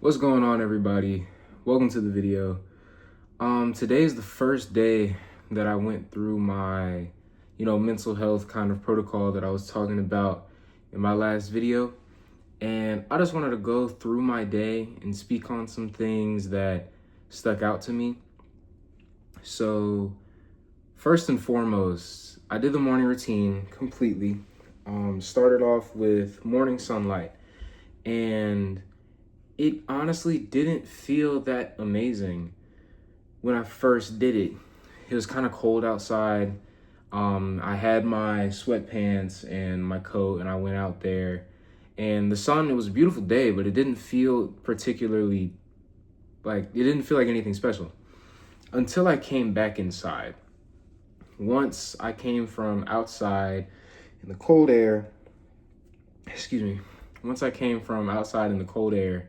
What's going on, everybody? Welcome to the video. Today is the first day that I went through my, mental health kind of protocol that I was talking about in my last video. And I just wanted to go through my day and speak on some things that stuck out to me. So, first and foremost, I did the morning routine completely. Started off with morning sunlight, and it honestly didn't feel that amazing when I first did it. It was kind of cold outside. I had my sweatpants and my coat, and I went out there. And the sun, it was a beautiful day, but it didn't feel particularly it didn't feel like anything special until I came back inside. Once I came from outside in the cold air, excuse me, once I came from outside in the cold air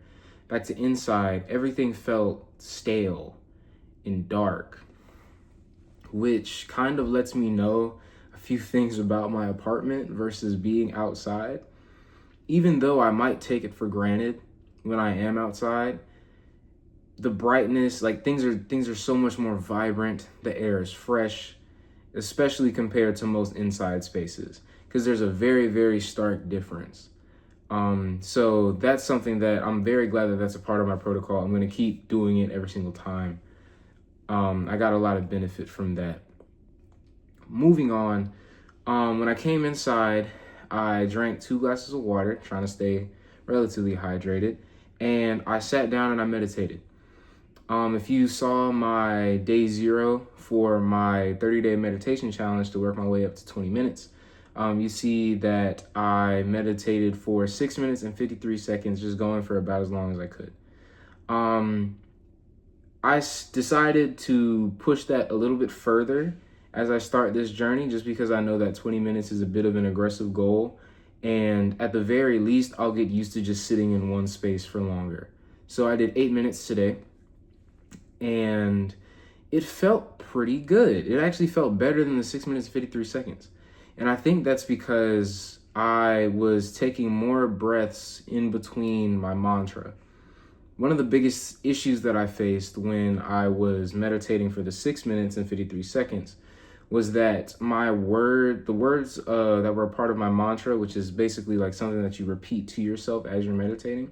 back to inside, everything felt stale and dark, which kind of lets me know a few things about my apartment versus being outside. Even though I might take it for granted when I am outside, the brightness, things are so much more vibrant. The air is fresh, especially compared to most inside spaces, because there's a very, very stark difference. So that's something that I'm very glad that that's a part of my protocol. I'm going to keep doing it every single time. I got a lot of benefit from that. Moving on, when I came inside, I drank 2 glasses of water, trying to stay relatively hydrated, and I sat down and I meditated. If you saw my day 0 for my 30-day meditation challenge to work my way up to 20 minutes, you see that I meditated for 6 minutes and 53 seconds, just going for about as long as I could. Decided to push that a little bit further as I start this journey, just because I know that 20 minutes is a bit of an aggressive goal. And at the very least, I'll get used to just sitting in one space for longer. So I did 8 minutes today, and it felt pretty good. It actually felt better than the 6 minutes and 53 seconds. And I think that's because I was taking more breaths in between my mantra. One of the biggest issues that I faced when I was meditating for the 6 minutes and 53 seconds was that the words that were a part of my mantra, which is basically like something that you repeat to yourself as you're meditating,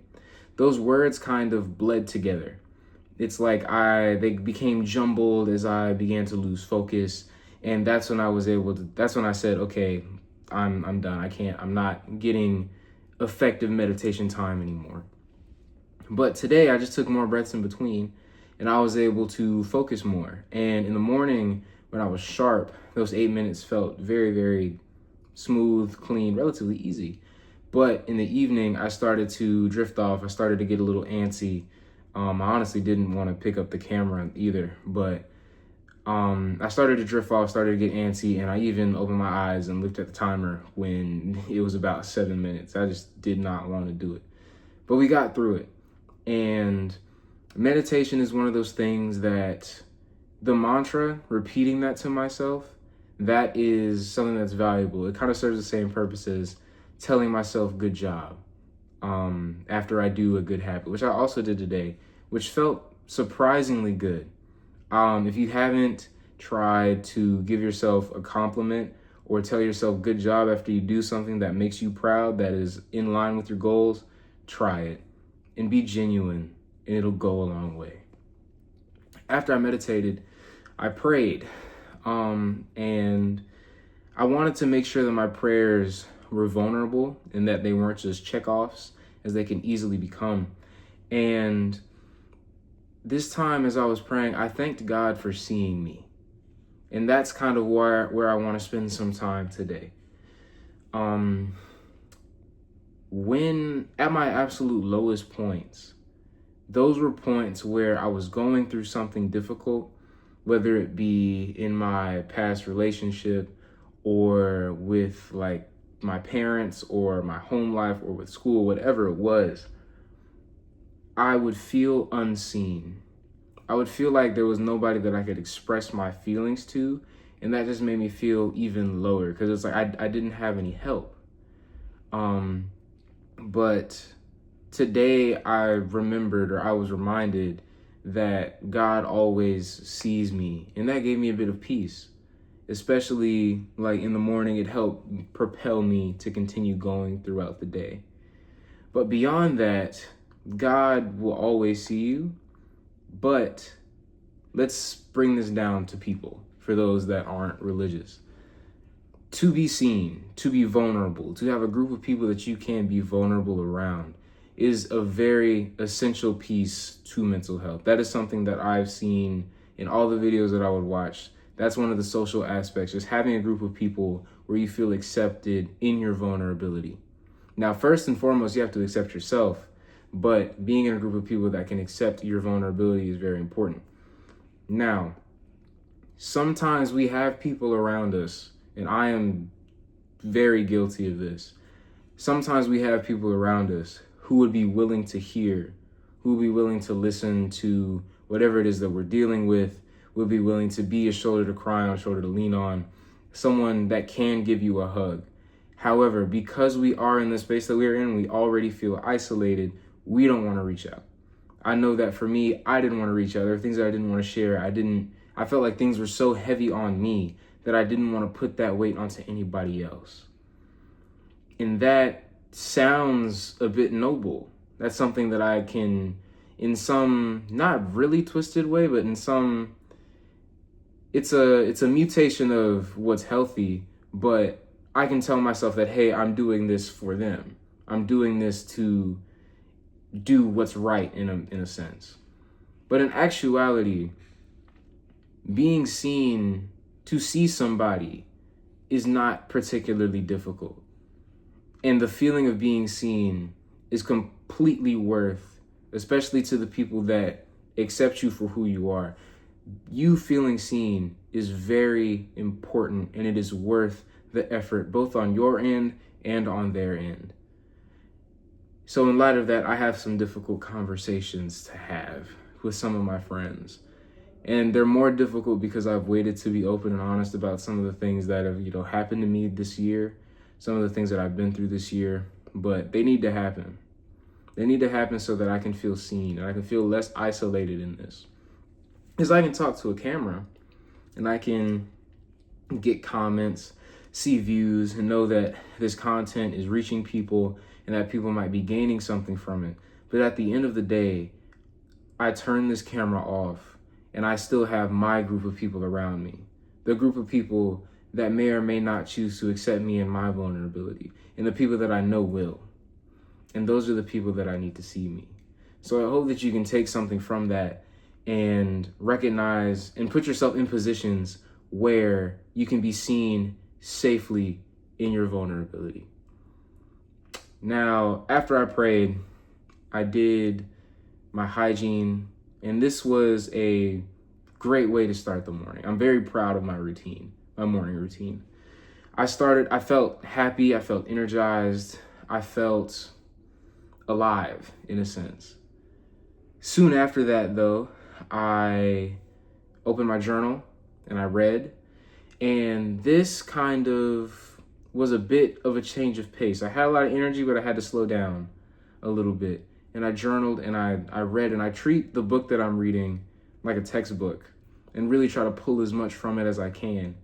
those words kind of bled together. It's like they became jumbled as I began to lose focus. And that's when I said, okay, I'm done. I'm not getting effective meditation time anymore. But today I just took more breaths in between, and I was able to focus more. And in the morning when I was sharp, those 8 minutes felt very, very smooth, clean, relatively easy. But in the evening, I started to drift off. I started to get a little antsy. I honestly didn't want to pick up the camera either, but I started to drift off, started to get antsy, and I even opened my eyes and looked at the timer when it was about 7 minutes. I just did not want to do it. But we got through it. And meditation is one of those things that the mantra, repeating that to myself, that is something that's valuable. It kind of serves the same purpose as telling myself good job after I do a good habit, which I also did today, which felt surprisingly good. If you haven't tried to give yourself a compliment or tell yourself good job after you do something that makes you proud, that is in line with your goals, try it and be genuine, and it'll go a long way. After I meditated, I prayed, and I wanted to make sure that my prayers were vulnerable and that they weren't just checkoffs, as they can easily become. And this time, as I was praying, I thanked God for seeing me. And that's kind of where I want to spend some time today. When at my absolute lowest points, those were points where I was going through something difficult, whether it be in my past relationship or with like my parents or my home life or with school, whatever it was. I would feel unseen. I would feel like there was nobody that I could express my feelings to, and that just made me feel even lower, because it's like I didn't have any help. But today I remembered, or I was reminded, that God always sees me, and that gave me a bit of peace. Especially like in the morning, it helped propel me to continue going throughout the day. But beyond that, God will always see you. But let's bring this down to people, for those that aren't religious. To be seen, to be vulnerable, to have a group of people that you can be vulnerable around is a very essential piece to mental health. That is something that I've seen in all the videos that I would watch. That's one of the social aspects, just having a group of people where you feel accepted in your vulnerability. Now, first and foremost, you have to accept yourself, but being in a group of people that can accept your vulnerability is very important. Now, sometimes we have people around us, and I am very guilty of this. Sometimes we have people around us who would be willing to hear, who would be willing to listen to whatever it is that we're dealing with, would be willing to be a shoulder to cry on, shoulder to lean on, someone that can give you a hug. However, because we are in the space that we're in, we already feel isolated, we don't want to reach out. I know that for me, I didn't want to reach out. There were things that I didn't want to share. I felt like things were so heavy on me that I didn't want to put that weight onto anybody else. And that sounds a bit noble. That's something that I can, in some not really twisted way, but in some, it's a mutation of what's healthy, but I can tell myself that, hey, I'm doing this for them. I'm doing this to do what's right in a sense. But in actuality, being seen, to see somebody is not particularly difficult. And the feeling of being seen is completely worth, especially to the people that accept you for who you are. You feeling seen is very important, and it is worth the effort, both on your end and on their end. So in light of that, I have some difficult conversations to have with some of my friends. And they're more difficult because I've waited to be open and honest about some of the things that have, happened to me this year, some of the things that I've been through this year, but they need to happen. They need to happen so that I can feel seen and I can feel less isolated in this. Because I can talk to a camera and I can get comments, see views, and know that this content is reaching people and that people might be gaining something from it. But at the end of the day, I turn this camera off and I still have my group of people around me. The group of people that may or may not choose to accept me and my vulnerability, and the people that I know will. And those are the people that I need to see me. So I hope that you can take something from that and recognize and put yourself in positions where you can be seen safely in your vulnerability. Now, after I prayed, I did my hygiene, and this was a great way to start the morning. I'm very proud of my routine, my morning routine. I felt happy, I felt energized, I felt alive in a sense. Soon after that, though, I opened my journal and I read, and this kind of was a bit of a change of pace. I had a lot of energy, but I had to slow down a little bit. And I journaled and I read, and I treat the book that I'm reading like a textbook and really try to pull as much from it as I can.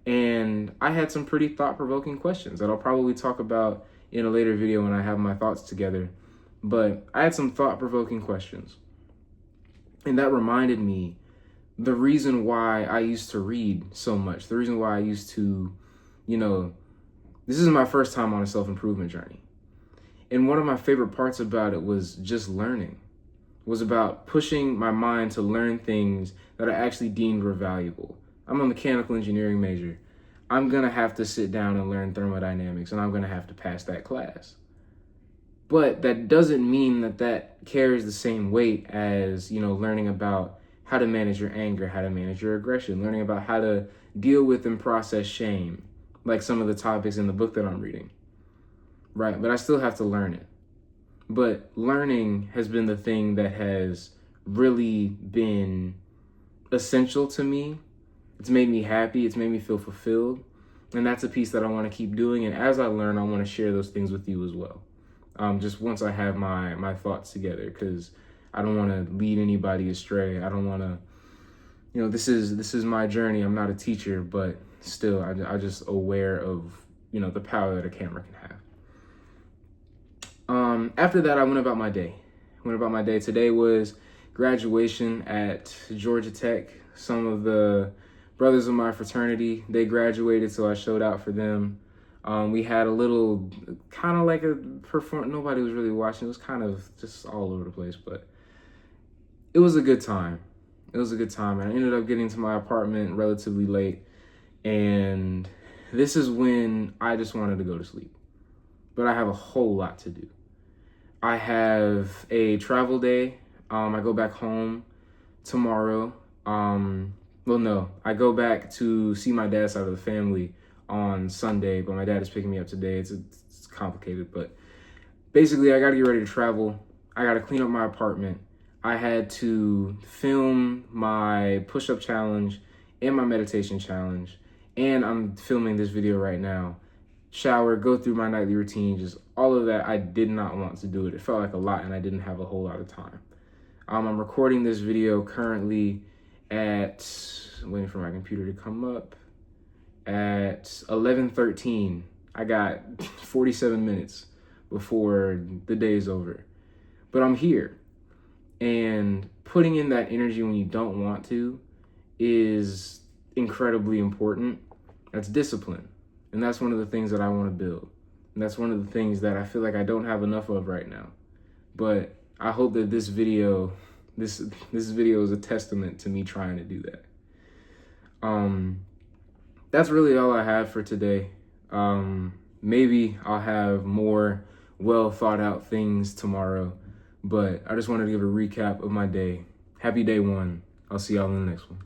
And I had some pretty thought-provoking questions that I'll probably talk about in a later video when I have my thoughts together. But I had some thought-provoking questions. And that reminded me the reason why I used to read so much, the reason why I used to, this is my first time on a self-improvement journey. And one of my favorite parts about it was just learning, was about pushing my mind to learn things that I actually deemed were valuable. I'm a mechanical engineering major. I'm going to have to sit down and learn thermodynamics, and I'm going to have to pass that class. But that doesn't mean that carries the same weight as, learning about how to manage your anger, how to manage your aggression, learning about how to deal with and process shame, like some of the topics in the book that I'm reading. Right, but I still have to learn it. But learning has been the thing that has really been essential to me. It's made me happy. It's made me feel fulfilled. And that's a piece that I want to keep doing. And as I learn, I want to share those things with you as well. just once I have my thoughts together, because I don't want to lead anybody astray. I don't want to, this is my journey. I'm not a teacher, but still, I just aware of, the power that a camera can have. After that, I went about my day. Today was graduation at Georgia Tech. Some of the brothers of my fraternity, they graduated, so I showed out for them. We had a little, kind of like a performance. Nobody was really watching. It was kind of just all over the place, but it was a good time. And I ended up getting to my apartment relatively late. And this is when I just wanted to go to sleep. But I have a whole lot to do. I have a travel day. I go back home tomorrow. I go back to see my dad's side of the family on Sunday, but my dad is picking me up today. It's complicated, but basically I got to get ready to travel. I got to clean up my apartment. I had to film my push-up challenge and my meditation challenge, and I'm filming this video right now. Shower, go through my nightly routine, just all of that. I did not want to do it. It felt like a lot, and I didn't have a whole lot of time. I'm recording this video currently waiting for my computer to come up, at 11:13. I got 47 minutes before the day is over. But I'm here. And putting in that energy when you don't want to is incredibly important. That's discipline. And that's one of the things that I want to build. And that's one of the things that I feel like I don't have enough of right now. But I hope that this video is a testament to me trying to do that. That's really all I have for today. Maybe I'll have more well thought out things tomorrow, but I just wanted to give a recap of my day. Happy day one. I'll see y'all in the next one.